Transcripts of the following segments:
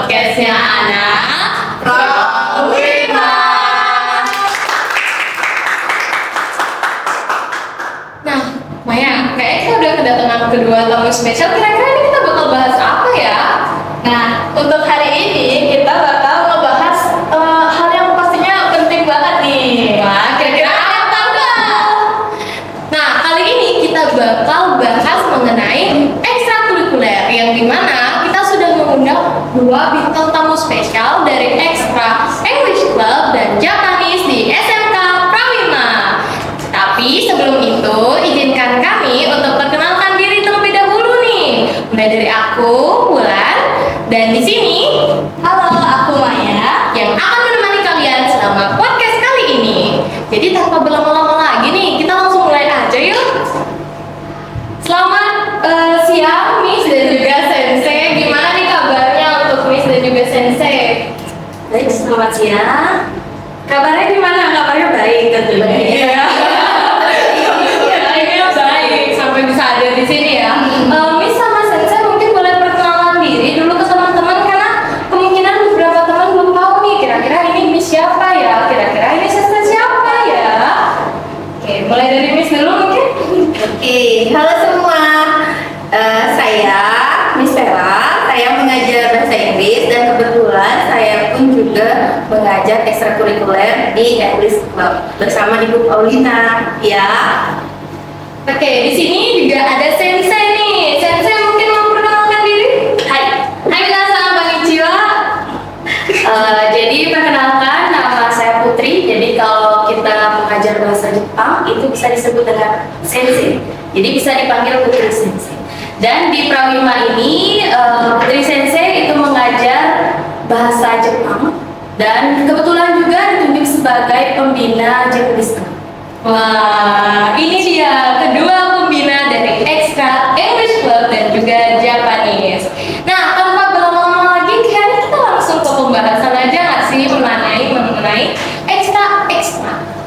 podcastnya anak Prawima. Nah, Maya, kayaknya kita udah kedatangan kedua tamu spesial. Kira-kira ini kita bakal bahas apa ya? Nah, untuk hari ini kita bakal ngebahas hal yang pastinya penting banget nih. Wah, kira-kira apa yang tahu nggak? Nah, kali ini kita bakal bahas mengenai ekstrakurikuler yang dimana kita sudah mengundang dua bintang tamu spesial dari Ekstra English Club dan Japanese di SMK Prawima. Tapi sebelum itu, izinkan kami untuk perkenalkan diri terlebih dahulu nih. Mulai dari aku, Wulan, dan di sini, Halo, aku Maya. yang akan menemani kalian selama podcast kali ini. Jadi tanpa berlama-lama lagi nih, kita langsung mulai aja yuk. Selamat siang Miss dan juga Sensei. Gimana nih kabarnya untuk Miss dan juga Sensei? Baik, selamat siang. Kabarnya gimana? Kabarnya baik tentunya. Iya. Kayaknya baik sampai bisa ada di sini ya. Miss sama Sensei mungkin boleh perkenalan diri dulu ke teman-teman karena kemungkinan beberapa teman belum tahu nih kira-kira ini Miss siapa ya, kira-kira ini Sensei siapa ya. Oke, mulai dari Miss dulu mungkin. Oke, halo semua. Saya Miss Vera. Saya mengajar bahasa Inggris dan kebetulan saya pun juga mengajar ekstrakurikuler di English Club bersama Ibu Paulina. Ya. Oke, di sini juga ada Sensei nih. Sensei mungkin mau perkenalkan diri? Hai. Hai minasan, konnichiwa. Jadi perkenalkan, nama saya Putri. Jadi kalau kita mengajar bahasa Jepang itu bisa disebut dengan sensei. Jadi bisa dipanggil Putri Sensei. Dan di Prawima ini Putri Sensei itu mengajar bahasa Jepang dan kebetulan juga ditunjuk sebagai pembina Japanese Club. Wah, ini dia kedua pembina dari Ekstra English Club dan juga Japanese. Nah, tanpa berlama-lama lagi, kayaknya kita langsung ke pembahasan aja nggak sih mengenai ekstra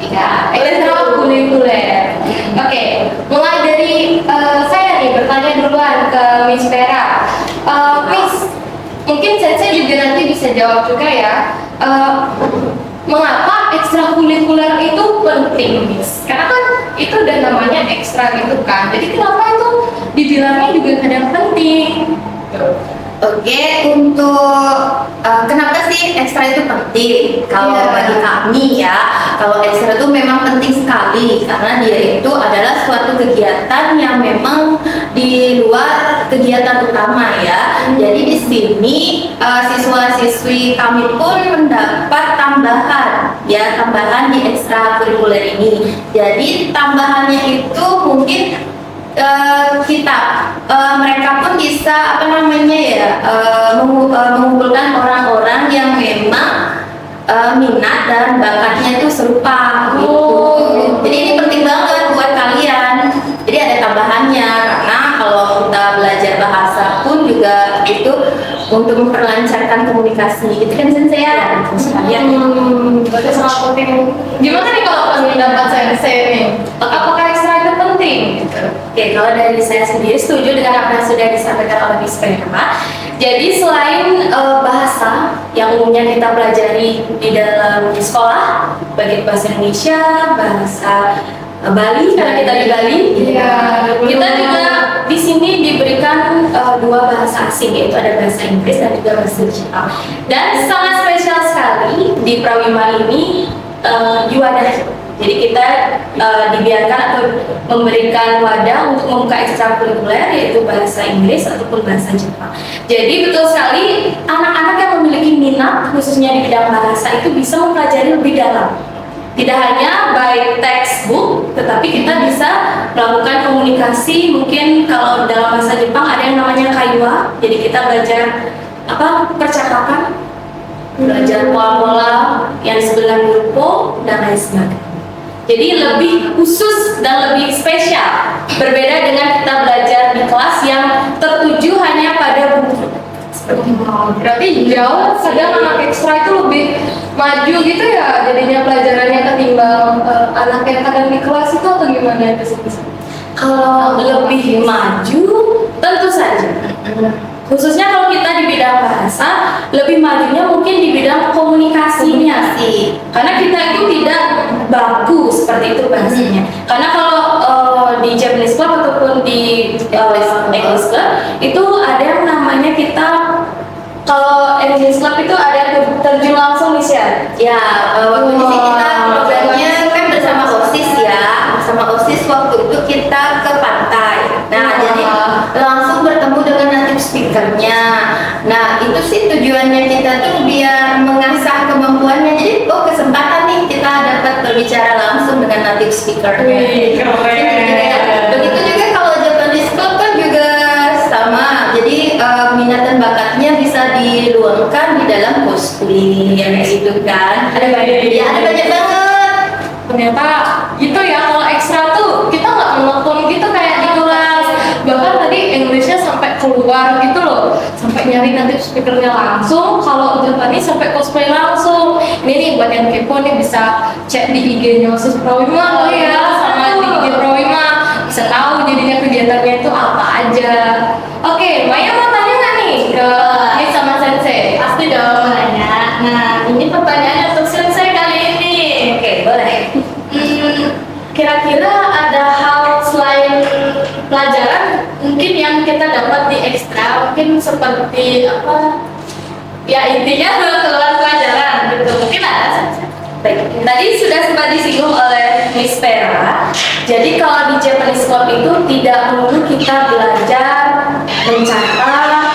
ya, ekstrakurikuler. Oke, mulai dari saya nih bertanya duluan ke Miss Vera. Miss, mungkin Sensei juga nanti bisa jawab juga ya. Mengapa ekstrakurikuler itu penting, Miss? Karena kan itu udah namanya ekstra gitu kan. Jadi kenapa itu dibilangnya juga kadang penting? Oke, untuk kenapa sih ekstra itu penting? Kalau Iya. bagi kami ya, kalau ekstra itu memang penting sekali karena dia itu adalah suatu kegiatan yang memang di luar kegiatan utama ya. Jadi di sini siswa-siswi kami pun mendapat tambahan di ekstrakurikuler ini. Jadi tambahannya itu mungkin mereka pun bisa mengumpulkan orang-orang yang memang minat dan bakatnya itu serupa gitu. Jadi ini penting banget buat kalian. Jadi ada tambahannya karena kalau kita belajar bahasa pun juga itu untuk memperlancarkan komunikasi gitu kan Sensei ya. Berarti sangat penting. Gimana nih kalau pendapat Sensei nih? Apakah ekstra itu penting? Gitu? Oke, kalau dari saya sendiri setuju dengan apa yang sudah disampaikan oleh Miss Vera. Jadi selain bahasa yang umumnya kita pelajari di dalam sekolah, baik bahasa Indonesia, bahasa Bali, karena kita di Bali, Iya, kita juga di sini diberikan dua bahasa asing, yaitu ada bahasa Inggris dan juga bahasa Jepang. Dan sangat spesial sekali di Prawima ini wadah. Jadi kita dibiarkan atau memberikan wadah untuk membuka ekstrakurikuler yaitu bahasa Inggris ataupun bahasa Jepang. Jadi betul sekali anak-anak yang memiliki minat khususnya di bidang bahasa itu bisa mempelajari lebih dalam. Tidak hanya by textbook, tetapi kita bisa melakukan komunikasi. Mungkin kalau dalam bahasa Jepang ada yang namanya kaiwa. Jadi kita belajar percakapan, belajar pola-pola yang disebut dengan grupo dan lain sebagainya. Jadi lebih khusus dan lebih spesial, berbeda dengan kita belajar di kelas yang tertuju hanya pada buku. Berarti jauh kadang anak ekstra itu lebih maju gitu ya jadinya pelajarannya ketimbang anak yang kadang di kelas itu atau gimana itu sih? Kalau lebih maju, tentu saja. khususnya kalau kita di bidang bahasa, lebih majunya mungkin di bidang komunikasinya. Karena kita itu tidak baku seperti itu bahasanya. Karena kalau di Japanese Club ataupun di English Club itu ada yang namanya kita, kalau English Club itu ada terjun langsung nih Sya. Ya, waktu itu sih kita programnya kan bersama OSIS ya. Bersama OSIS waktu itu kita ke pantai. Nah, jadi langsung bertemu dengan native speakernya. Nah, itu sih tujuannya kita tuh biar mengasah kemampuannya. Jadi, kesempatan nih kita dapat berbicara langsung dengan native speakernya. Begitu juga kalau Japanese Club kan juga sama. Jadi minat dan bakatnya bisa diluangkan di dalam cosplay gitu kan. Ada banyak, ya ada banyak banget. Ternyata gitu ya, kalau ekstra tuh kita nggak monoton gitu kayak di kelas. Bahkan tadi Englishnya sampai keluar gitu loh, sampai nyari native speakernya langsung. Kalau Japanese sampai cosplay langsung. Ini nih buat yang kepo nih bisa cek di IG-nya Sus Prawima ya, sama di IG Prawima bisa tahu jadinya kegiatannya itu apa aja. Oke, Maya mau tanya nggak nih ke Miss sama Sensei? Pasti dong nanya. Nah, ini pertanyaannya untuk Sensei kali ini. Oke, boleh. Kira-kira ada hal selain pelajaran mungkin yang kita dapat di ekstra, mungkin seperti apa? Ya intinya keluar pelajaran gitu. Mungkin ada. Baik, tadi sudah sempat disinggung oleh Miss Vera. Jadi kalau di Japanese Club itu tidak melulu kita belajar mencatat,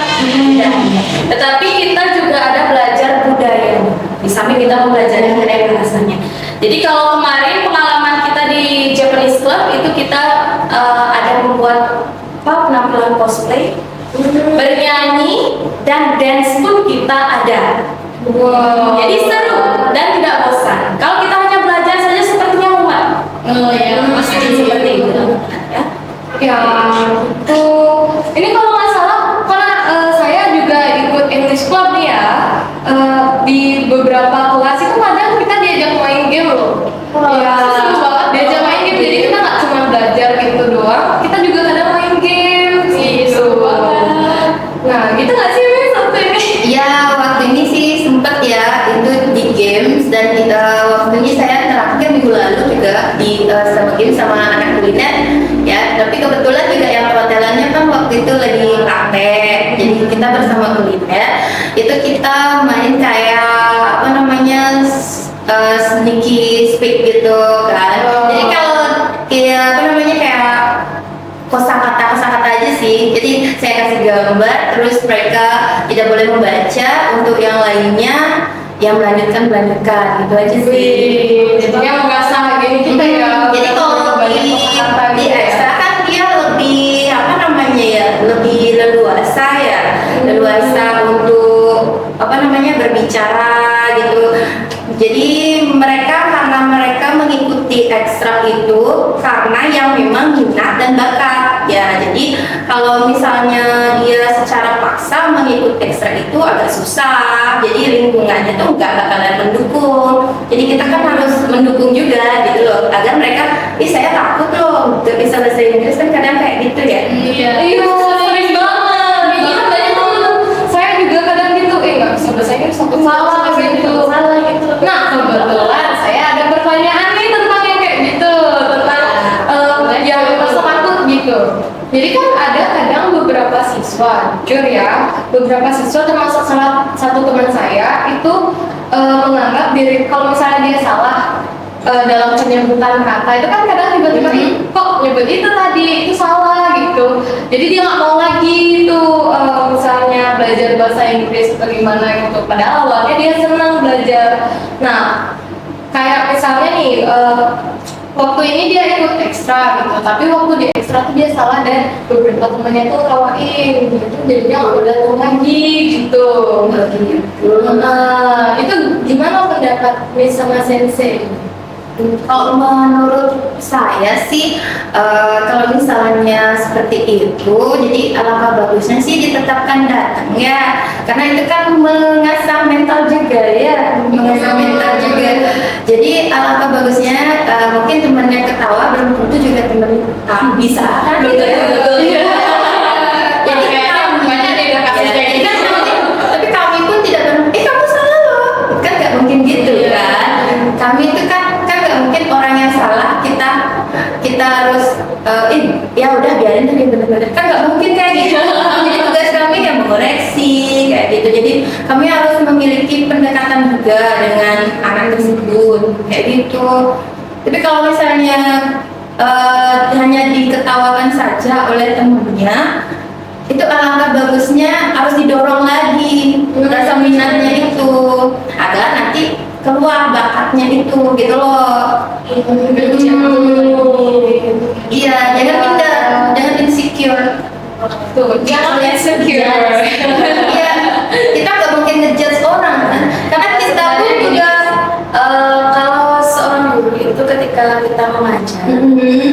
tetapi kita juga ada belajar budaya. Di samping kita mempelajari mengenai bahasanya. Jadi kalau kemarin pengalaman kita di Japanese Club itu kita ada membuat penampilan cosplay, bernyanyi dan dance pun kita ada. Wow. Jadi seru dan tidak bosan. Kalau kita hanya belajar saja sepertinya muak. Ya, Pasti seperti itu. Ya. Ya, itu. Ini kalau nggak salah, karena saya juga ikut English Club nih ya. Di beberapa kelas itu kadang kita diajak main game loh. Ya, seru banget diajak main game. Jadi kita nggak cuma belajar gitu doang, kita juga kadang main game gitu. Nah, gitu nggak sih Miss waktu ini? Ya, waktu ini sih sempet ya itu di games dan waktu ini saya terakhir minggu lalu juga di sama game sama anak kuliner ya. Tapi kebetulan juga yang perhotelannya kan waktu itu lagi praktek, jadi kita bersama kuliner itu kita main kayak apa namanya sneaky speak gitu kan. Jadi kalau kayak apa namanya kayak kosakata aja sih. Jadi saya kasih gambar, terus mereka tidak boleh membaca. Untuk yang lainnya, yang melanjutkan gitu aja sih. Jadinya mengasah gini kita ya. Jadi kalau di ekstra kan dia lebih apa namanya ya, lebih leluasa ya, leluasa untuk apa namanya berbicara gitu. Jadi karena mereka mengikuti ekstra itu karena yang memang minat dan bakat ya. Jadi kalau misalnya dia secara paksa mengikuti ekstra itu agak susah. Jadi lingkungannya tuh nggak bakalan mendukung. Jadi kita kan harus mendukung juga gitu loh, agar mereka, saya takut loh nggak bisa bahasa Inggris kan kadang kayak gitu ya. Iya, sering banget. Iya, banyak temen saya juga kadang gitu, nggak bisa bahasa Inggris, aku salah gitu. Nah, kebetulan saya ada pertanyaan nih tentang yang kayak gitu, tentang yang rasa takut gitu. Jadi kan ada kadang beberapa siswa, jujur ya, beberapa siswa termasuk salah satu teman saya itu menganggap diri kalau misalnya dia salah dalam penyebutan kata itu kan kadang tiba-tiba kok nyebut itu tadi itu salah gitu. Jadi dia nggak mau lagi itu misalnya belajar bahasa Inggris atau gimana gitu. Padahal awalnya dia senang belajar. Nah, kayak misalnya nih waktu ini dia ikut ekstra gitu, tapi waktu di ekstra tuh dia salah dan beberapa temannya tuh tawain gitu, jadinya nggak boleh datang lagi gitu. Nah, itu gimana pendapat Miss sama Sensei? Kalau menurut saya sih kalau misalnya seperti itu, jadi alangkah bagusnya sih ditetapkan datang ya, karena itu kan mengasah mental juga ya, mengasah mental juga. Jadi alangkah bagusnya mungkin temannya ketawa belum tentu juga teman bisa. Betul. Jadi banyak deh kasih ya udah biarin tapi bener-bener kan nggak mungkin kayak gitu. Jadi tugas kami yang mengoreksi kayak gitu. Jadi kami harus memiliki pendekatan juga dengan anak tersebut kayak gitu. Tapi kalau misalnya hanya diketawakan saja oleh temannya, itu alangkah bagusnya harus didorong lagi rasa minatnya itu agar nanti keluar bakatnya itu gitu loh. Iya, jangan minder, jangan insecure. Tuh, jangan insecure. Iya, kita nggak mungkin ngejudge orang kan, karena kita pun juga Kalau seorang guru itu ketika kita mengajar,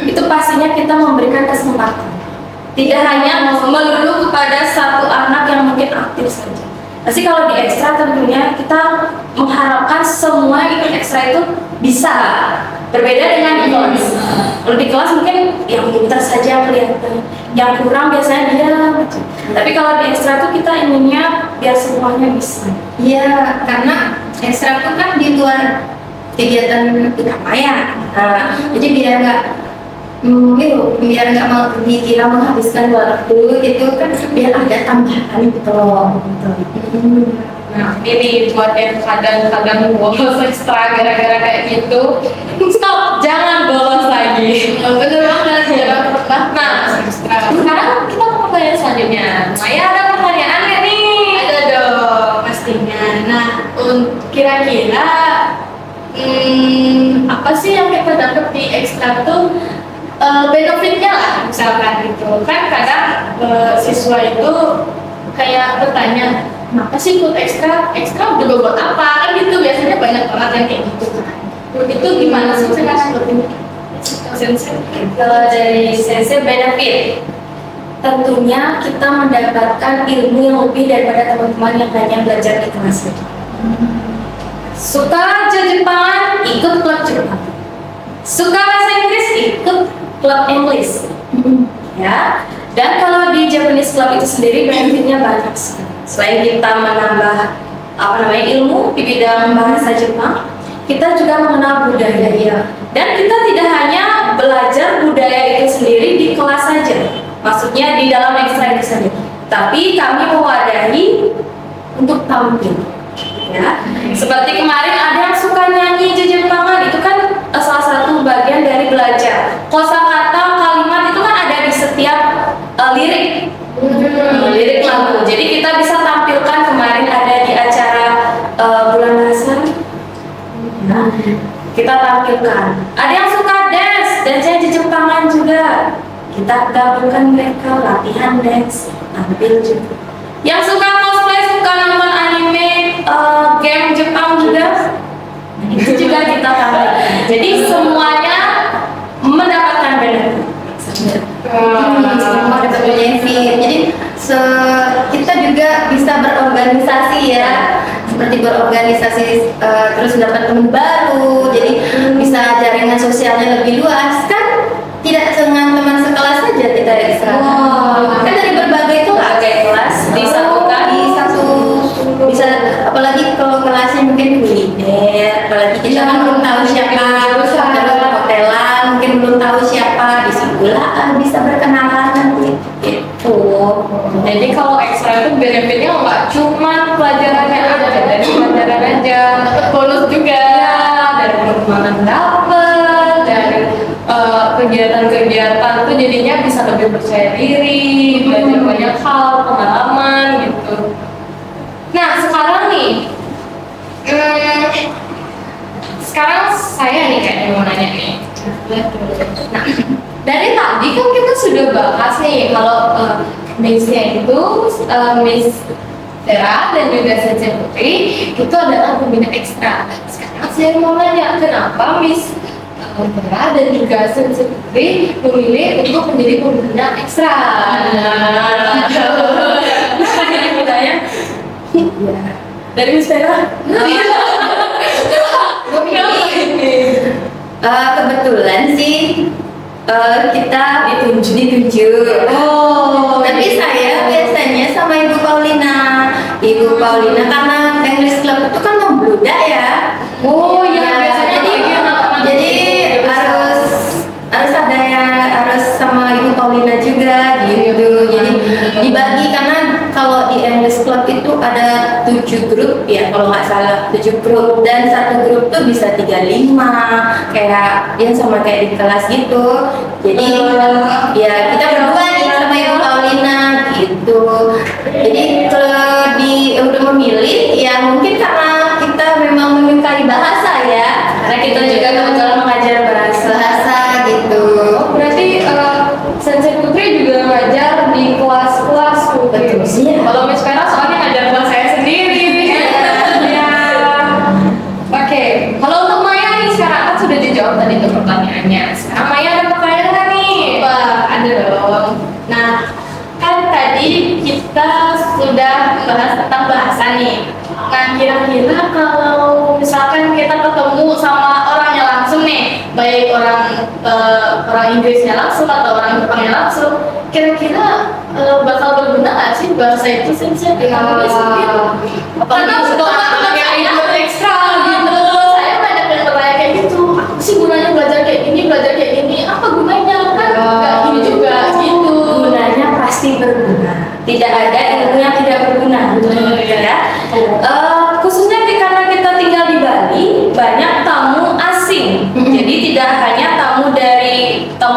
itu pastinya kita memberikan kesempatan. Tidak hanya melulu kepada satu anak yang mungkin aktif saja. Pasti kalau di ekstra tentunya kita mengharapkan semua ikut ekstra itu bisa. Berbeda dengan di kelas. Kalau di kelas mungkin yang pintar saja kelihatan, yang kurang biasanya dia. Tapi kalau di ekstra itu kita inginnya biar semuanya bisa. iya, karena ekstra itu kan di luar kegiatan utama ya. Nah, jadi biar nggak mau dikira menghabiskan waktu itu kan biar ada tambahan gitu loh. Nah, ini buat yang kadang-kadang bolos ekstra gara-gara kayak gitu. Stop, jangan bolos lagi. Bener banget, jangan pernah. Nah, sekarang kita mau pertanyaan selanjutnya. Maya, ada pertanyaan nggak nih? Ada dong pastinya. Nah, kira-kira apa sih yang kita dapat di ekstra tuh benefitnya lah, misalkan gitu kan kadang siswa itu kayak bertanya kenapa sih ikut ekstra juga buat apa kan gitu, biasanya banyak banget yang kayak gitu kan. Itu gimana sih sekarang Sensei? Kalau dari sensei benefit, Tentunya kita mendapatkan ilmu yang lebih daripada teman-teman yang hanya belajar di kelas saja. Suka Jepangan, ikut klub Jepang. Suka bahasa Inggris, ikut klub English. Ya. Dan kalau di Japanese Club itu sendiri benefitnya banyak sekali. Selain kita menambah ilmu di bidang bahasa Jepang, kita juga mengenal budaya. Dan kita tidak hanya belajar budaya itu sendiri di kelas saja. Maksudnya di dalam ekstra itu sendiri. Tapi kami mewadahi untuk tampil. Ya, seperti kemarin ada yang suka nyanyi Jepangan, itu kan salah satu bagian dari belajar. Kosakata kalimat itu kan ada di setiap lirik lagu. Jadi kita bisa tampilkan kemarin ada di acara bulan bahasa. Nah, kita tampilkan. Ada yang suka dance Jepangan juga. Kita gabungkan mereka latihan dance, tampil juga. Yang suka cosplay, suka nonton anime, game Jepang juga, itu juga kita tampil. Jadi semuanya mendapatkan benefit. semua dapat benefit. Jadi kita juga bisa berorganisasi ya, seperti berorganisasi terus dapat teman baru. Jadi bisa jaringan sosialnya lebih luas kan. Tidak dengan teman sekelas saja kita ekstra. Kan dari berbagai kelas disatukan di satu, bisa apalagi kalau kelasnya mungkin kuliner, apalagi kita kan belum tahu siapa, terus hotelan mungkin belum tahu siapa, disitulah bisa berkenalan nanti gitu. Jadi kalau ekstra itu benefitnya nggak cuma pelajarannya aja, dari pelajaran aja, dapat bonus juga, dari perkembangan dapat, dari kegiatan-kegiatan itu jadinya bisa lebih percaya diri, belajar banyak hal, pengalaman gitu. Nah sekarang nih, sekarang saya nih kayaknya mau nanya nih. Nah, dari tadi kan kita sudah bahas nih kalau Miss-nya itu Miss Tera dan juga Sensei Putri itu adalah pembina ekstra. Sekarang saya mau nanya kenapa Miss Tera dan juga Sensei Putri memilih untuk menjadi pembina ekstra. Dari Miss Tera. Kebetulan sih kita ditunjuk. Tapi saya biasanya sama Ibu Paulina. Ibu Paulina karena English Club itu kan membludak ya. Oh iya, Ya, biasanya jadi dia harus ada ya, harus sama ada 7 grup ya kalau nggak salah, 7 grup, dan satu grup tuh bisa 35 kayak ya sama kayak di kelas gitu. Jadi ya kita berdua nih sama Ibu Paulina gitu. Jadi kalau untuk memilih ya mungkin karena kita memang menyukai bahasa ya, Karena kita juga kebetulan mengajar bahasa. gitu. Berarti Sensei Putri juga ngajar di kelas-kelas mungkin. Betul, iya. Kalau Miss Vera soalnya ngajar kelas saya sendiri. Ya. Oke, kalau untuk Maya nih sekarang kan sudah dijawab tadi tuh pertanyaannya. Sekarang Maya ada pertanyaan nggak nih? Wah, ada dong. Nah, kan tadi kita sudah bahas tentang bahasa nih. Nah, kira-kira kalau misalkan kita ketemu sama orangnya langsung nih, baik orang Inggrisnya langsung atau orang Jepangnya langsung, kira-kira bakal berguna nggak sih bahasa itu sih? Karena untuk anak-anak yang ikut ekstra gitu. Saya banyak yang bertanya kayak gitu. Apa sih gunanya belajar kayak gini? Apa gunanya? Kan nggak gini juga gitu. Gunanya pasti berguna. Tidak ada ilmu yang tidak berguna, ya. Khususnya karena kita tinggal di Bali, banyak tamu asing. Jadi tidak hanya tamu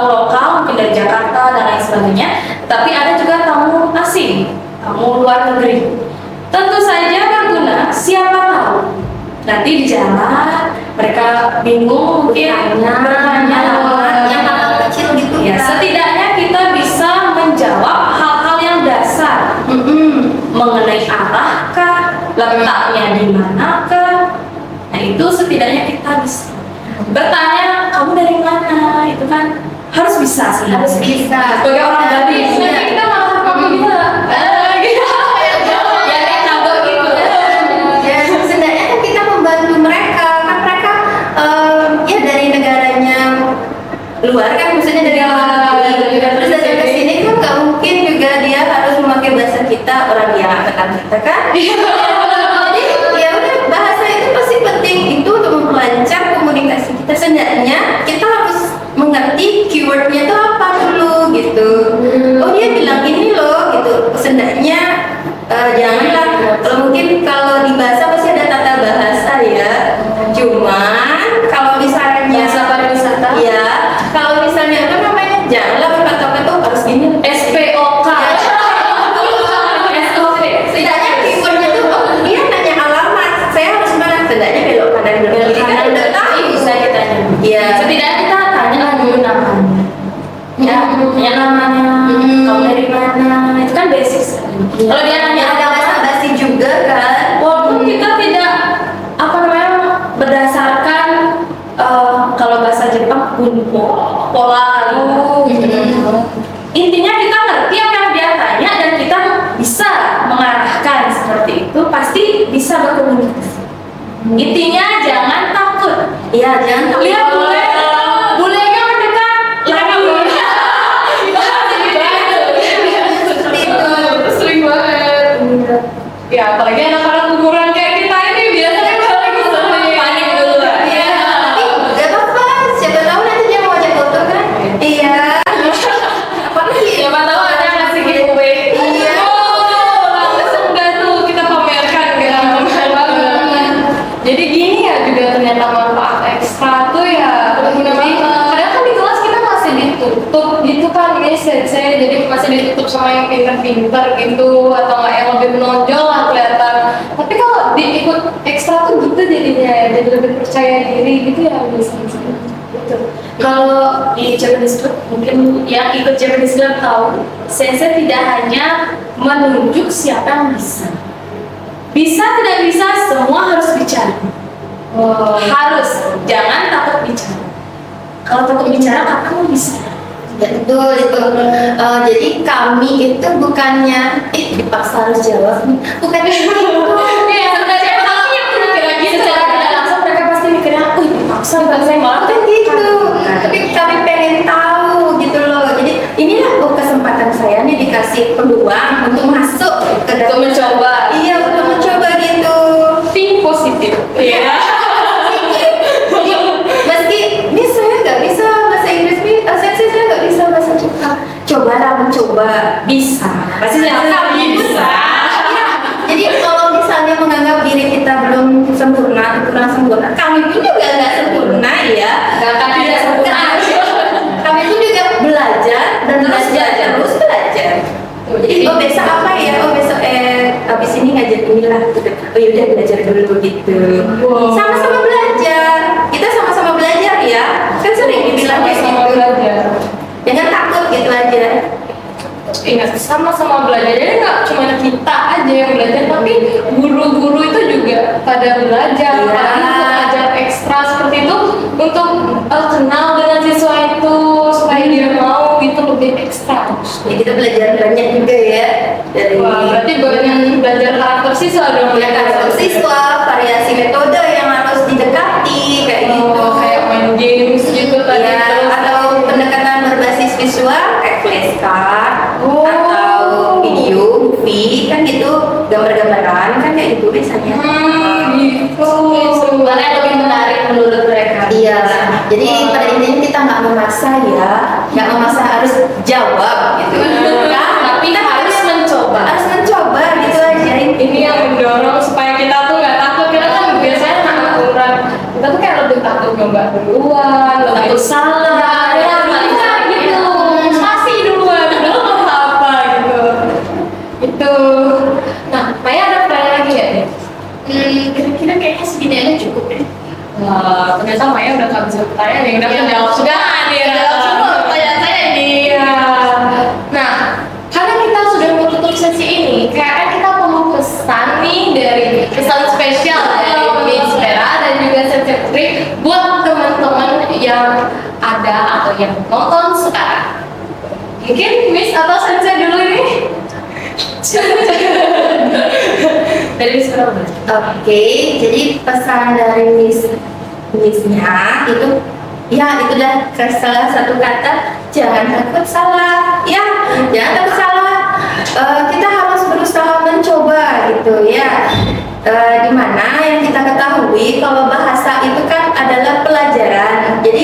lokal, mungkin dari Jakarta dan lain sebagainya, tapi ada juga tamu asing, tamu luar negeri. Tentu saja berguna. Siapa tahu nanti di jalan mereka bingung mungkin bertanya yang hal kecil gitu ya. Setidaknya kita bisa menjawab hal-hal yang dasar mengenai arahkah, letaknya di manakah. Nah itu setidaknya kita bisa bertanya, kamu dari mana, itu kan harus bisa sih, harus bisa sebagai orang Bali. Nanti kita malah apa bisa? Ya kayak cabut gitu. Ya sebenarnya kan kita membantu mereka, kan mereka ya dari negaranya luar kan, maksudnya dari luar negeri. Terus datang ke sini kan nggak mungkin juga dia harus memakai bahasa kita, orang dia angkatan kita kan. Jadi ya udah, bahasa itu pasti penting itu untuk memperlancar komunikasi kita. Sebenarnya kita harus mengerti keywordnya itu apa dulu gitu. Oh dia bilang ini loh gitu. Sebenarnya janganlah, kalau mungkin kalau di bahasa pasti ada tata bahasa ya. Cuman kalau misalnya Bahasa pariwisata. ya, kalau misalnya apa namanya, janganlah berkata-kata tuh harus gini. SPOK. SOP. Setidaknya keywordnya tuh, oh dia nanya alamat, saya harus mana? Setidaknya belok kanan belok kiri kan udah tahu. Bisa kita tanya. Iya. Setidaknya kita tanya lah dulu namanya. Ya, tanya namanya. Kamu dari mana? Itu kan basic sekali. Kalau dia nanya ada basa-basi juga kan. walaupun kita tidak apa namanya berdasarkan kalau bahasa Jepang pola intinya kita ngerti apa yang dia tanya dan kita bisa mengarahkan seperti itu, pasti bisa berkomunikasi. Intinya jangan takut. Iya, jangan takut. Lihat bulenya mendekat lagi. Seperti itu. Sering banget. Ya apalagi anak-anak ukuran kayak kita ini biasanya paling panik dulu. Iya, tapi gak apa-apa. Siapa tahu nanti dia mau ajak foto kan? Iya. Apalagi? Siapa tahu ada yang ngasih giveaway. Iya. Langsung dah tuh kita pamerkan ke teman-teman. Jadi gini ya juga ternyata manfaat ekstra tuh ya. Jadi kadang kan di kelas kita masih ditutup gitu kan saya jadi masih ditutup sama yang pinter-pinter gitu atau nggak yang lebih menonjol lah kelihatan. Tapi kalau diikut ekstra tuh gitu jadinya ya, jadi lebih percaya diri gitu ya biasanya. Betul. Kalau di Japanese Club mungkin yang ikut Japanese Club tahu, sensei tidak hanya menunjuk siapa yang bisa. Bisa tidak bisa semua harus bicara. Harus, jangan takut bicara. Kalau takut bicara kamu bisa. Ya, betul itu. Jadi kami itu bukannya dipaksa harus jawab, bukannya gitu. Iya, sebenarnya kalau yang kira gitu Secara tidak langsung mereka pasti mikirnya, dipaksa bukan saya malah Bukan gitu. Tapi kami pengen tahu gitu loh. Jadi inilah kesempatan saya nih dikasih peluang untuk masuk ke dalam. Untuk mencoba. Iya, untuk mencoba gitu. think positif. Iya. Meski ini saya nggak bisa bahasa Inggris nih, saya nggak bisa bahasa Jepang. Cobalah mencoba, bisa. Pasti saya bisa. Ya, jadi kalau sempurna atau kurang sempurna. Kami pun juga nggak sempurna ya. Nggak akan ada sempurna. Kami pun juga belajar dan terus belajar. Jadi besok apa ya? Besok abis ini ngajar inilah. Yaudah belajar dulu gitu. Wow. Sama-sama belajar. Kita sama-sama belajar ya. Kan sering dibilang kayak Sama-sama gitu. belajar. Jangan takut gitu aja. Ingat sama-sama belajar, jadi nggak cuma kita aja yang belajar, tapi guru-guru itu juga pada belajar, Iya. apalagi belajar ekstra seperti itu untuk kenal dengan siswa itu supaya dia mau gitu lebih ekstra. Ya kita belajar banyak juga ya dari Wah, berarti banyak belajar karakter siswa dong. ya karakter siswa, variasi metode yang harus didekati kayak gitu. Kayak main games gitu tadi. Ya, terus atau pendekatan berbasis visual kayak flashcard Oh. atau video, movie kan gitu, gambar-gambaran kan kayak gitu biasanya. gitu. Mana yang lebih menarik menurut mereka? Iya, jadi pada intinya kita nggak memaksa ya, nggak memaksa harus jawab gitu. Kan? Tapi Kita harus mencoba. harus mencoba gitu aja. Ini yang mendorong supaya kita tuh nggak takut. Kita kan biasanya anak ukuran kita tuh kayak lebih takut nyoba duluan, Takut salah, ya, paling bisa sakit. gitu. Spasi duluan, belum apa gitu. Itu. Nah, Maya ada pertanyaan lagi ya? Kira-kira kayaknya segini aja cukup deh. Wah, ternyata Maya udah nggak bisa pertanyaan nih, udah Iya. menjawab sudah nih. Menjawab semua pertanyaan saya ini. Iya. Nah, karena kita sudah menutup sesi ini, kayaknya kita perlu pesan nih dari pesan spesial dari Miss Vera dan juga Sensei Putri buat teman-teman yang ada atau yang nonton sekarang. Mungkin Miss atau Sensei dulu nih. Dari Miss Vera dulu. Oke, jadi pesan dari Missnya itu ya itu dah salah satu kata, jangan takut salah ya, jangan takut salah. Kita harus berusaha mencoba gitu ya. Dimana yang kita ketahui kalau bahasa itu kan adalah pelajaran, jadi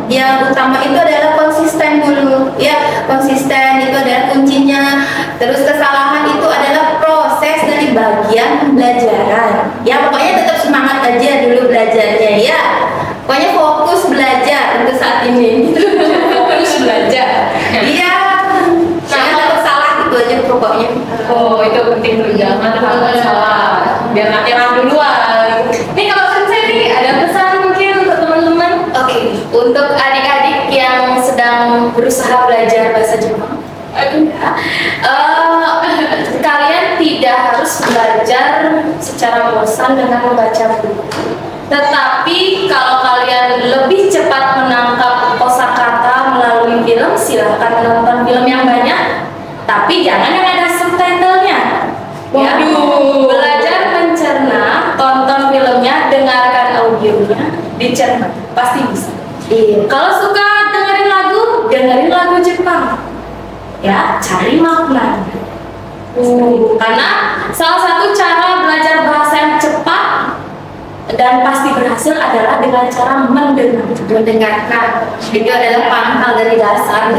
yang utama itu adalah konsisten dulu ya, konsisten itu adalah kuncinya. Terus kesalahan itu adalah proses dari bagian pembelajaran ya, pokoknya tetap semangat aja dulu belajarnya ya, pokoknya fokus belajar untuk saat ini gitu. Fokus belajar. Iya, jangan takut salah gitu aja pokoknya. Oh, itu penting tuh, jangan takut salah. Biar nggak nyerah duluan. Nih kalau Sensei nih ada pesan mungkin untuk teman-teman? Oke, untuk adik-adik yang sedang berusaha belajar bahasa Jepang, kalian tidak harus belajar secara bosan dengan membaca buku. Tetapi kalau kalian lebih cepat menangkap kosakata melalui film, silahkan menonton film yang banyak. Tapi jangan yang ada subtitlenya. Ya, Waduh. belajar mencerna, tonton filmnya, dengarkan audionya, dicerna, pasti bisa. Iya. Kalau suka dengerin lagu Jepang. Ya, cari makna. Karena salah satu cara belajar bahasa yang cepat dan pasti berhasil adalah dengan cara Mendengarkan itu adalah pangkal dari dasar.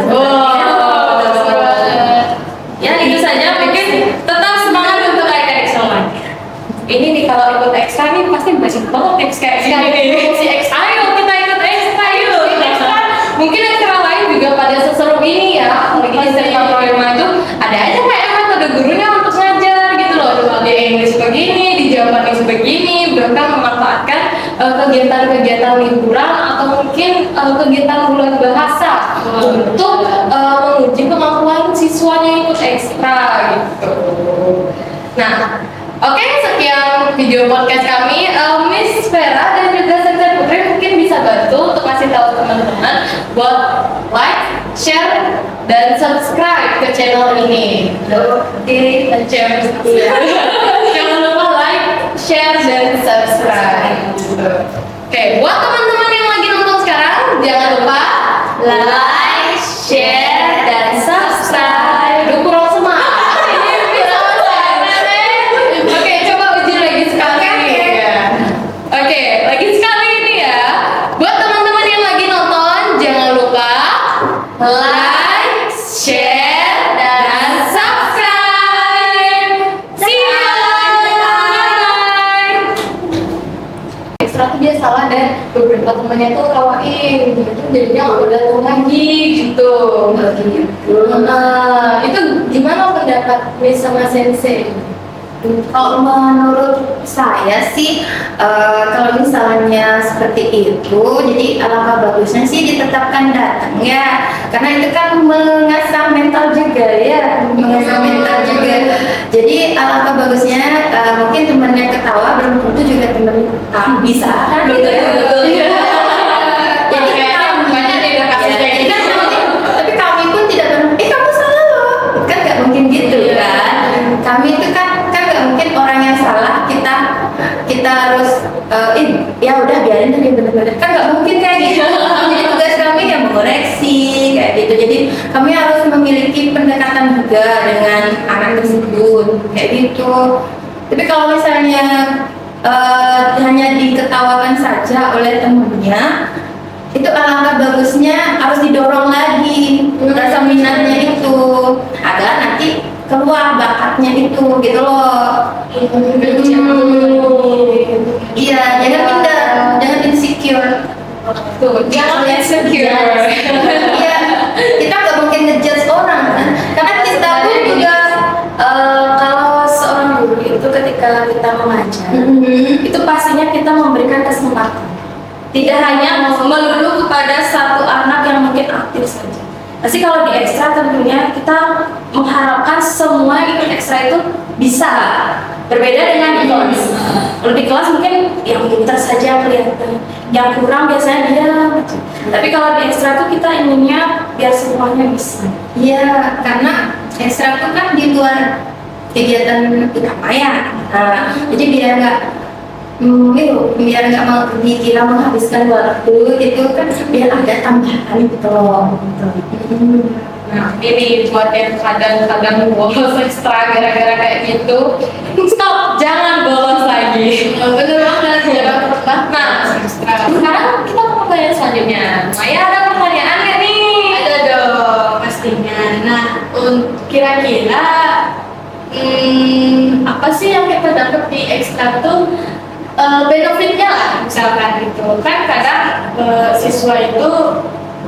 Ya, itu saja. Mungkin tetap semangat untuk adik-adik semuanya. Ini nih kalau ikut ekstra nih pasti banyak banget tips kayak gini. Si ekstra, ayo kita ikut ekstra yuk. Ekstra. Mungkin ekstra lain juga pada seseru ini ya. Apalagi di Sensei Prima itu ada aja kayak metode gurunya untuk ngajar gitu loh. Di English begini, di Japanese begini, bahkan memanfaatkan kegiatan-kegiatan liburan atau mungkin kegiatan bulan bahasa untuk menguji kemampuan siswanya ikut ekstra gitu. Nah, oke, sekian video podcast kami. Miss Vera dan juga Sensei Putri mungkin bisa bantu untuk kasih tahu teman-teman buat like, share, dan subscribe ke channel ini. Oke, jangan lupa like, share, dan subscribe. Oke, buat teman-teman yang lagi nonton sekarang, jangan lupa like, share, dan subscribe. Udah kurang semangat. Ini bisa Oke, coba uji lagi sekali. Oke, lagi sekali ini ya. Buat teman-teman yang lagi nonton, jangan lupa like, share, dan subscribe. See you. Bye. nggak mau datang lagi gitu. Nah, itu gimana pendapat Miss sama Sensei? Kalau menurut saya sih, kalau misalnya seperti itu, jadi alangkah bagusnya sih ditetapkan datang ya, karena itu kan mengasah mental juga ya, mengasah mental juga. Jadi alangkah bagusnya mungkin temannya ketawa, belum tentu juga temannya bisa. Betul. Jadi banyak deh kasusnya jadi gitu. kan tapi kami pun tidak kamu salah loh, kan nggak mungkin gitu kan. Kami itu kan nggak mungkin orang yang salah kita harus ya udah biarin aja bener-bener, kan nggak mungkin kayak gitu. Jadi tugas kami yang mengoreksi kayak gitu. Jadi kami harus memiliki pendekatan juga dengan anak tersebut kayak gitu. Tapi kalau misalnya hanya diketawakan saja oleh temannya, itu alangkah bagusnya harus didorong lagi rasa minatnya itu agar nanti keluar bakatnya itu gitu loh. Iya, jangan minder, jangan insecure. Tuh, jangan insecure. Iya, kita nggak mungkin ngejudge orang kan, karena kita pun juga Kalau seorang guru itu ketika kita mengajar, itu pastinya kita memberikan kesempatan. Tidak hanya melulu kepada satu anak yang mungkin aktif saja. Pasti kalau di ekstra tentunya kita mengharapkan semua ikut ekstra itu bisa. Berbeda dengan di kelas. Kalau di kelas mungkin yang pintar saja yang kelihatan, yang kurang biasanya dia. Tapi kalau di ekstra itu kita inginnya biar semuanya bisa. Iya, karena ekstra itu kan di luar kegiatan utama ya. Nah, jadi biar nggak mau dikira menghabiskan waktu itu kan, biar ada tambahan gitu loh. Nah, ini buat yang kadang-kadang bolos ekstra gara-gara kayak gitu. Stop, jangan bolos lagi. Bener banget, jangan pernah. Nah, sekarang kita ke pertanyaan selanjutnya. Maya, ada pertanyaan nggak nih? Ada dong pastinya. Nah, kira-kira apa sih yang kita dapat di ekstra tuh benefitnya lah, misalkan gitu kan kadang siswa itu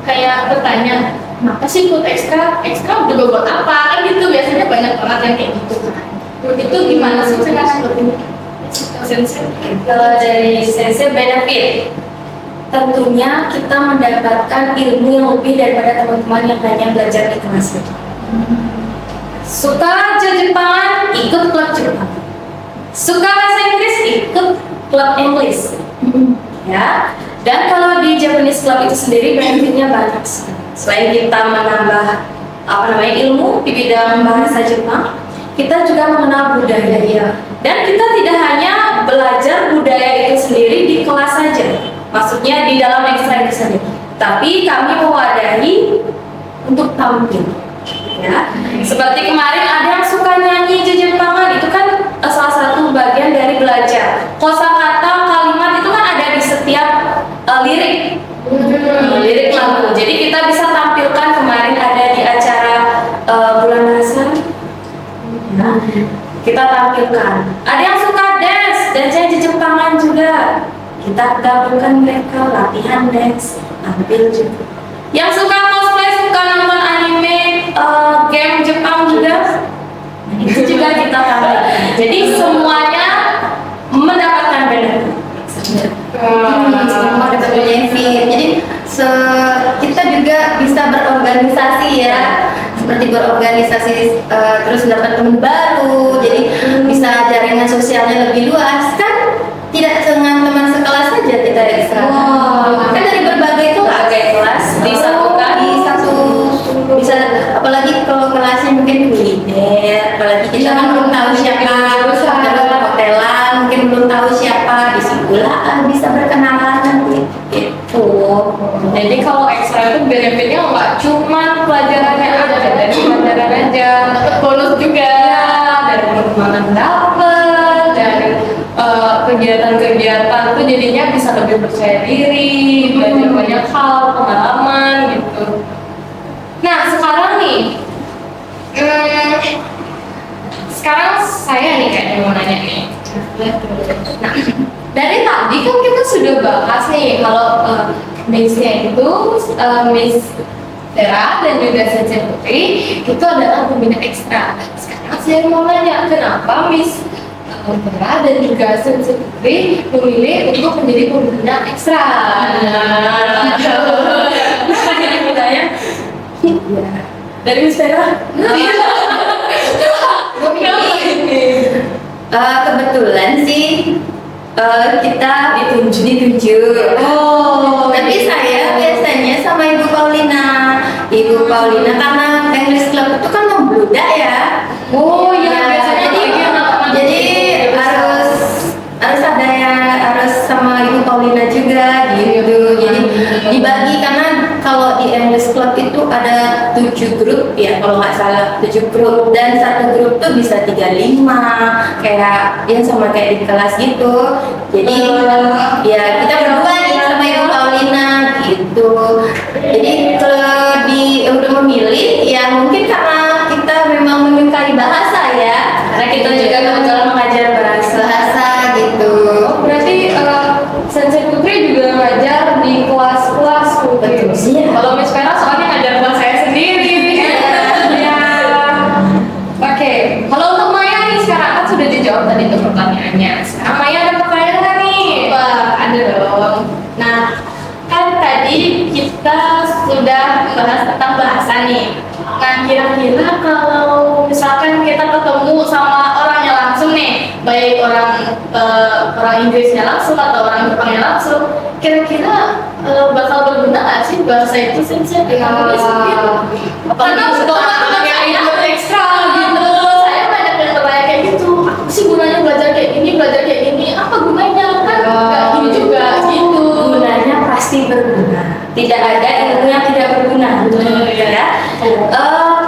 kayak bertanya kenapa sih ikut ekstra udah buat apa kan gitu, biasanya banyak banget yang kayak gitu kan. Itu gimana sih sekarang Sensei? Kalau dari sensei benefit, Tentunya kita mendapatkan ilmu yang lebih daripada teman-teman yang hanya belajar di kelas. Suka Jepangan, ikut klub Jepang. Suka bahasa Inggris, ikut klub English. Ya. Dan kalau di Japanese Club itu sendiri benefitnya banyak sekali. Selain kita menambah ilmu di bidang bahasa Jepang, kita juga mengenal budaya. Dan kita tidak hanya belajar budaya itu sendiri di kelas saja. Maksudnya di dalam ekstra itu sendiri. Tapi kami mewadahi untuk tampil. Ya. Seperti kemarin ada yang suka nyanyi Jepangan, itu kan salah satu bagian dari belajar. Kosakata kalimat itu kan ada di setiap lirik. Lirik lagu. Jadi kita bisa tampilkan, kemarin ada di acara bulan bahasa. Ya. Kita tampilkan. Ada yang suka dance Jepangan juga. Kita gabungkan mereka latihan dance, tampil juga. Yang suka cosplay, suka nonton anime, game Jepang juga, itu juga kita tampil. Jadi semuanya mendapatkan benefit. semua ada benefit. Jadi kita juga bisa berorganisasi ya, seperti berorganisasi terus dapat teman baru, jadi bisa jaringan sosialnya lebih luas kan. Tidak dengan teman sekelas saja kita ekstra. Kan dari berbagai kelas disatukan di satu, bisa apalagi kalau kelasnya mungkin kuliner, apalagi kita kan belum tahu siapa, terus hotelan mungkin belum tahu siapa, di sekolah bisa berkenalan nanti gitu. Jadi kalau ekstra itu benefitnya nggak cuma pelajarannya ada, dari pelajaran aja, dapat bonus juga, dari perkembangan dapat, dari kegiatan-kegiatan itu jadinya bisa lebih percaya diri, belajar banyak hal, pengalaman gitu. Nah sekarang nih, sekarang saya nih kayaknya mau nanya nih. Nah dari tadi kan kita sudah bahas nih kalau Miss-nya itu Miss Vera dan juga Sensei Putri itu adalah pembina ekstra. Sekarang saya mau nanya, kenapa Miss Vera dan juga Sensei Putri memilih untuk menjadi pembina ekstra? Jadi budaya. Dari Miss Vera. Kebetulan sih kita ditunjuk. Oh, Tapi saya biasanya sama Ibu Paulina. Ibu Paulina karena English Club itu kan membludak ya. oh ya, Ya, biasanya jadi harus ada ya, harus sama Ibu Paulina juga gitu. Jadi dibagi karena kalau di English Club itu ada 7 grup ya kalau nggak salah, 7 grup, dan satu grup tuh bisa 35 kayak yang sama kayak di kelas gitu. Jadi ya kita berdua nih sama Ibu Paulina gitu. Jadi kalau udah memilih ya mungkin karena kita memang menyukai bahasa ya, Karena kita juga kebetulan mengajar bahasa. gitu. berarti Sensei Putri juga ngajar di kelas-kelas mungkin. Betul, iya. Kalau Miss Vera soalnya ngajar kelas saya sendiri. Ya. Oke, kalau untuk Maya nih sekarang kan sudah dijawab tadi tuh pertanyaannya. Sekarang Maya ada pertanyaan nggak nih? Wah, ada dong. Nah, kan tadi kita sudah membahas tentang bahasa nih. Nah, kira-kira kalau misalkan kita ketemu sama orangnya langsung nih, baik orang Inggrisnya langsung atau orang Jepangnya langsung, kira-kira bakal berguna nggak sih bahasa itu Sensei dengan tulis gitu? Karena kalau kayak itu ekstra gitu, saya banyak yang bertanya kayak gitu. Apa sih gunanya belajar kayak gini? Apa gunanya? Kan nggak gini juga gitu. Gunanya pasti berguna. Tidak ada ilmu yang tidak berguna. Ya.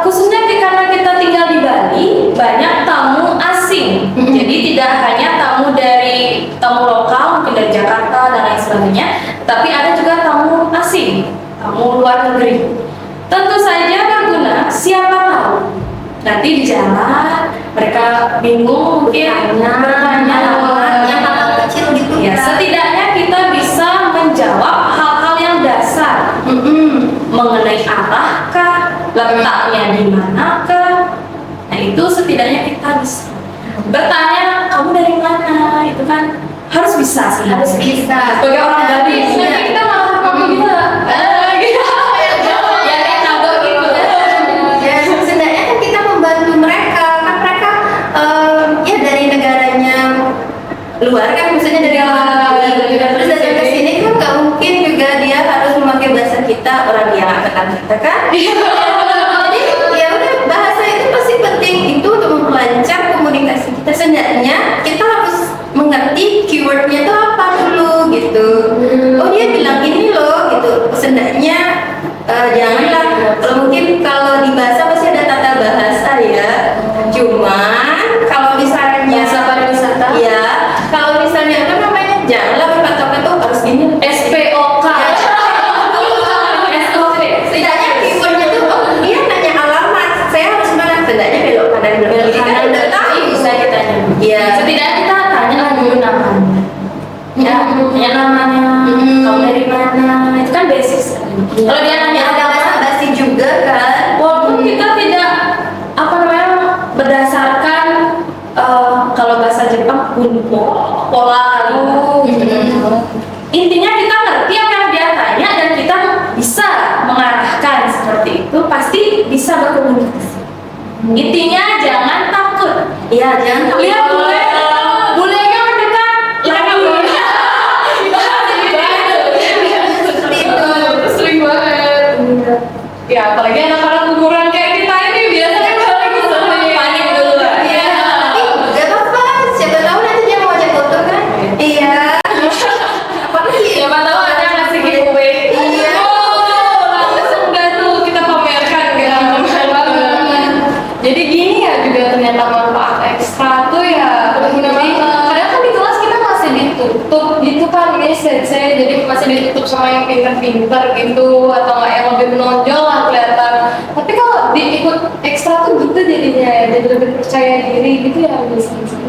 Khususnya karena kita tinggal di Bali, banyak tamu asing. Jadi tidak hanya tamu lokal mungkin dari Jakarta dan lain sebagainya, tapi ada juga tamu asing, tamu luar negeri. Tentu saja berguna. Siapa tahu nanti di jalan mereka bingung mungkin bertanya yang hal kecil gitu ya. Setidaknya kita bisa menjawab hal-hal yang dasar mengenai arahkah, letaknya di manakah. Nah itu setidaknya kita bisa bertanya, kamu dari mana, itu kan harus bisa sih. Harus bisa. Sebagai orang Bali, Nanti kita malah kamu gitu. Ya kayak kado gitu. ya sebenarnya kan kita membantu mereka kan mereka ya dari negaranya luar kan, maksudnya dari luar negeri, terus datang ke sini kan nggak mungkin juga dia harus memakai bahasa kita, orang dia nggak kenal kita kan. Jadi ya udah, bahasa itu pasti penting itu untuk memperlancar komunikasi kita. Sebenarnya kita harus mengerti keywordnya itu apa dulu gitu. Oh dia bilang ini loh gitu. Sebenarnya janganlah, kalau mungkin kalau di bahasa pasti ada tata bahasa ya. Cuman kalau misalnya Bahasa pariwisata. ya, kalau misalnya apa namanya, janganlah berpatokan tuh harus gini. SPOK. SOP. Setidaknya keywordnya tuh, oh dia nanya alamat, saya harus mana? Setidaknya belok kanan belok kiri kan udah tahu. Bisa kita nyanyi. Iya. Setidaknya kita tanya lah dulu namanya. Ya, tanya namanya. Kamu dari mana? Itu kan basic sekali. Kalau dia nanya ada apa, bahasa basi juga kan. walaupun kita tidak apa namanya berdasarkan kalau bahasa Jepang pola kali. Intinya kita ngerti apa yang dia tanya dan kita bisa mengarahkan seperti itu, pasti bisa berkomunikasi. Intinya jangan takut. Iya, jangan takut. Lihat bulenya mendekat, lagi Seperti itu. Sering banget. Ya apalagi anak-anak ukuran kayak kita ini biasanya paling sering panik dulu. Iya, tapi gak apa-apa. Siapa tahu nanti dia mau ajak foto kan? Iya. Apalagi? Siapa tahu ada ngasih giveaway. Iya. langsung dah tuh kita pamerkan kan. Jadi gini ya juga ternyata manfaat ekstra tuh ya. Jadi kadang kan di kelas kita masih ditutup gitu kan Miss Sensei, jadi masih ditutup sama yang pinter-pinter gitu atau nggak yang lebih menonjol lah kelihatan. Tapi kalau diikut ekstra tuh gitu jadinya ya, jadi lebih percaya diri gitu ya Miss Sensei.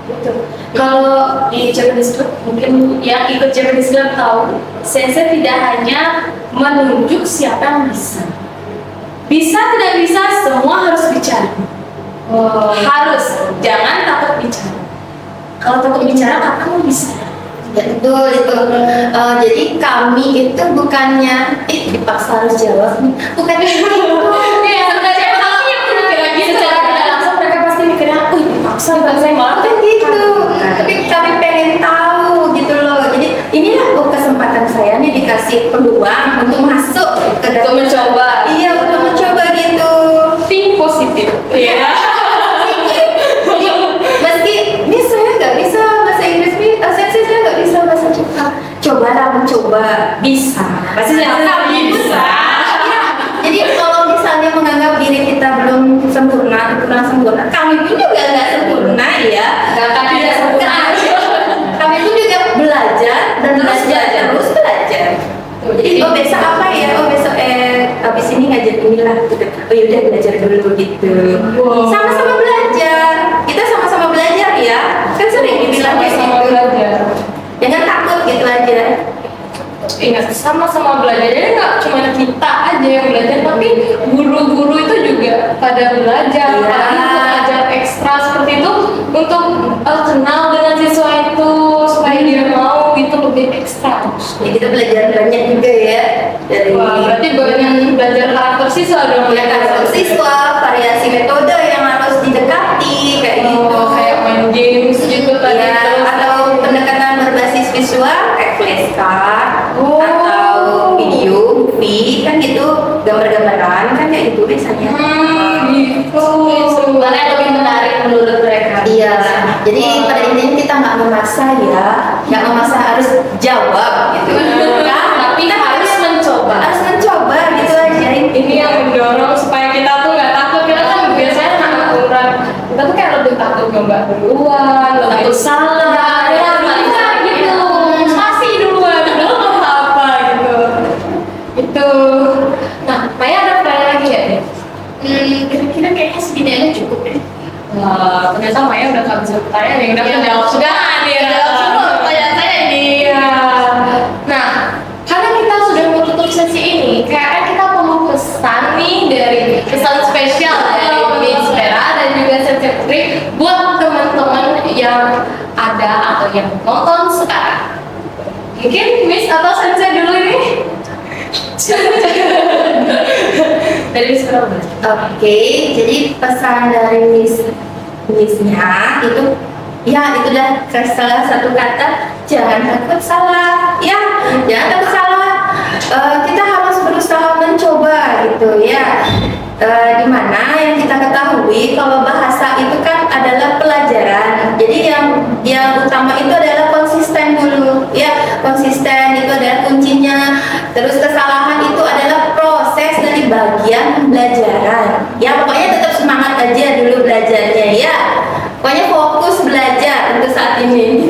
Betul. Kalau di Japanese Club, mungkin yang ikut Japanese Club tahu, sensei tidak hanya menunjuk siapa yang bisa. Bisa tidak bisa, semua harus bicara. Harus, jangan takut bicara. Kalau takut bicara, kamu bisa. Ya, betul itu. Jadi kami itu bukannya dipaksa harus jawab, bukannya itu. Iya, sebenarnya kalau secara tidak langsung mereka pasti mikirnya, dipaksa saya malah Bukan gitu. Tapi kami pengen tahu gitu loh. Jadi inilah kesempatan saya nih dikasih peluang untuk masuk ke untuk mencoba. Iya, untuk mencoba gitu. Think positif. Iya. Meski ini saya nggak bisa bahasa Inggris nih, saya nggak bisa bahasa Jepang. Cobalah mencoba. Bisa. Pasti saya bisa. Ya, jadi kalau misalnya menganggap diri kita belum sempurna, kurang sempurna, kami pun juga nggak sempurna ya. Nggak akan ada sempurna. Kami pun juga belajar dan terus belajar. Jadi besok apa ya? Besok habis ini ngajar inilah. Oh yaudah belajar dulu gitu. Wow. Sama-sama belajar. Kita sama-sama belajar ya. Kan sering dibilang kayak Sama-sama gitu. belajar. Jangan takut gitu aja. Ingat sama-sama belajar, jadi nggak cuma kita aja yang belajar, tapi guru-guru itu juga pada belajar, Iya. pada belajar ekstra seperti itu untuk kenal dengan siswa itu supaya dia mau gitu lebih ekstra. Ya kita belajar banyak juga ya dari Wah, berarti banyak belajar karakter siswa dong. ya karakter siswa, variasi metode yang harus didekati kayak gitu. Oh, kayak main games gitu tadi. Ya, terus atau pendekatan berbasis visual kayak flashcard Oh. atau video, movie kan gitu, gambar-gambaran kan kayak gitu biasanya. gitu. Mana yang lebih menarik menurut mereka? Iya, jadi pada intinya kita nggak memaksa ya, nggak memaksa harus jawab gitu. Kan? Tapi Kita harus mencoba. harus mencoba gitu aja. Ini yang mendorong supaya kita tuh nggak takut. Kita kan biasanya anak ukuran kita tuh kayak lebih takut nyoba duluan, Takut salah, ya, ya, bisa gitu, spasi duluan, belum apa gitu. Itu. Nah, Maya ada pertanyaan lagi ya? Kira-kira kayaknya segini aja cukup deh. Wah, ternyata Maya udah nggak bisa bertanya nih, udah menjawab sudah nih. Jawab semua pertanyaan saya ini. Iya. Nah, karena kita sudah menutup sesi ini, kayaknya kita perlu pesan nih dari pesan spesial dari Miss Vera dan juga Sensei Putri buat teman-teman yang ada atau yang nonton sekarang. Mungkin Miss atau Sensei dulu ini? Dari Miss Vera dulu. Oke, jadi pesan dari Missnya itu ya itu dah salah satu kata, jangan takut salah ya, jangan takut salah. Kita harus berusaha mencoba gitu ya. Dimana yang kita ketahui kalau bahasa itu kan adalah pelajaran, jadi yang utama itu adalah konsisten dulu ya, konsisten itu adalah kuncinya. Terus kesalahan itu adalah proses dari bagian pembelajaran ya, pokoknya tetap semangat aja dulu belajarnya ya, pokoknya fokus belajar untuk saat ini.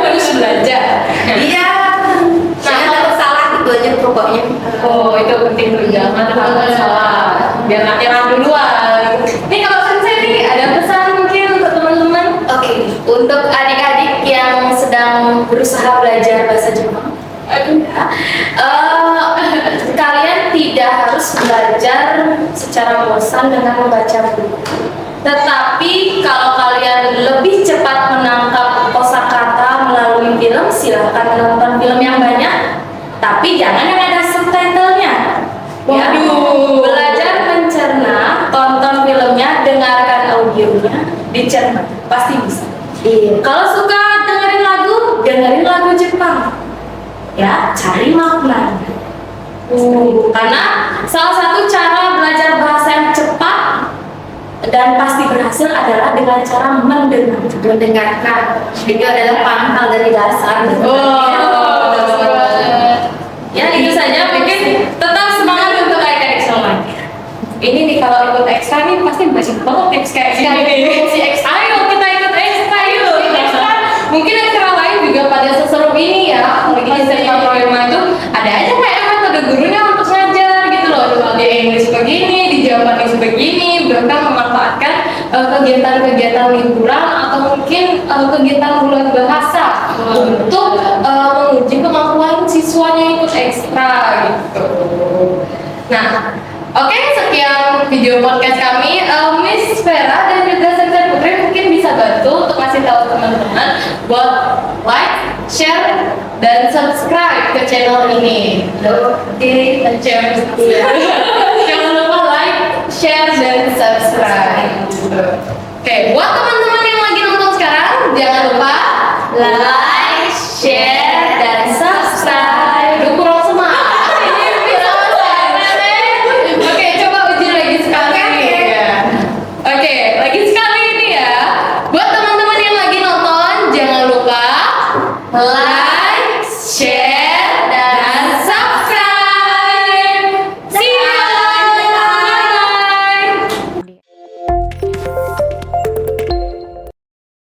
Terus belajar. Iya, jangan takut salah gitu aja pokoknya. Oh, itu penting tuh, jangan takut salah. Biar nggak nyerah duluan. Nih kalau Sensei nih ada pesan mungkin untuk teman-teman? Oke, untuk adik-adik yang sedang berusaha belajar bahasa Jepang, kalian tidak harus belajar secara bosan dengan membaca buku. Tetapi kalau kalian lebih cepat menangkap kosakata melalui film, silahkan menonton film yang banyak. Tapi jangan yang ada subtitlenya. Ya, Waduh. belajar mencerna, tonton filmnya, dengarkan audionya, dicerna, pasti bisa. Iya. Kalau suka dengerin lagu Jepang. Ya, cari makna. Karena salah satu cara belajar bahasa yang cepat dan pasti berhasil adalah dengan cara Mendengarkan itu adalah pangkal dari dasar. Ya, itu saja. Mungkin tetap semangat untuk adik-adik semua. Ini nih kalau ikut ekstra nih pasti banyak banget tips kayak gini. Si ekstra, ayo kita ikut ekstra yuk. Ekstra. Mungkin ekstra lain juga pada seseru ini ya. Lagi di SMA Proyema itu ada aja kayak metode gurunya untuk ngajar gitu loh. Di Inggris begini, di Japanese begini, bahkan memanfaatkan kegiatan-kegiatan liburan atau mungkin kegiatan bulan bahasa untuk menguji kemampuan siswanya ikut ekstra gitu. Nah, oke, sekian video podcast kami. Miss Vera dan juga Sekjen Putri mungkin bisa bantu untuk kasih tahu teman-teman buat like, share, dan subscribe ke channel ini. Oke, share. Jangan lupa like, share, dan subscribe. Oke, buat teman-teman yang lagi nonton sekarang, jangan lupa like, share, dan subscribe. Aduh, kurang semangat. Ini bisa Oke, coba uji lagi sekali. Oke, lagi sekali ini ya. Buat teman-teman yang lagi nonton, jangan lupa like,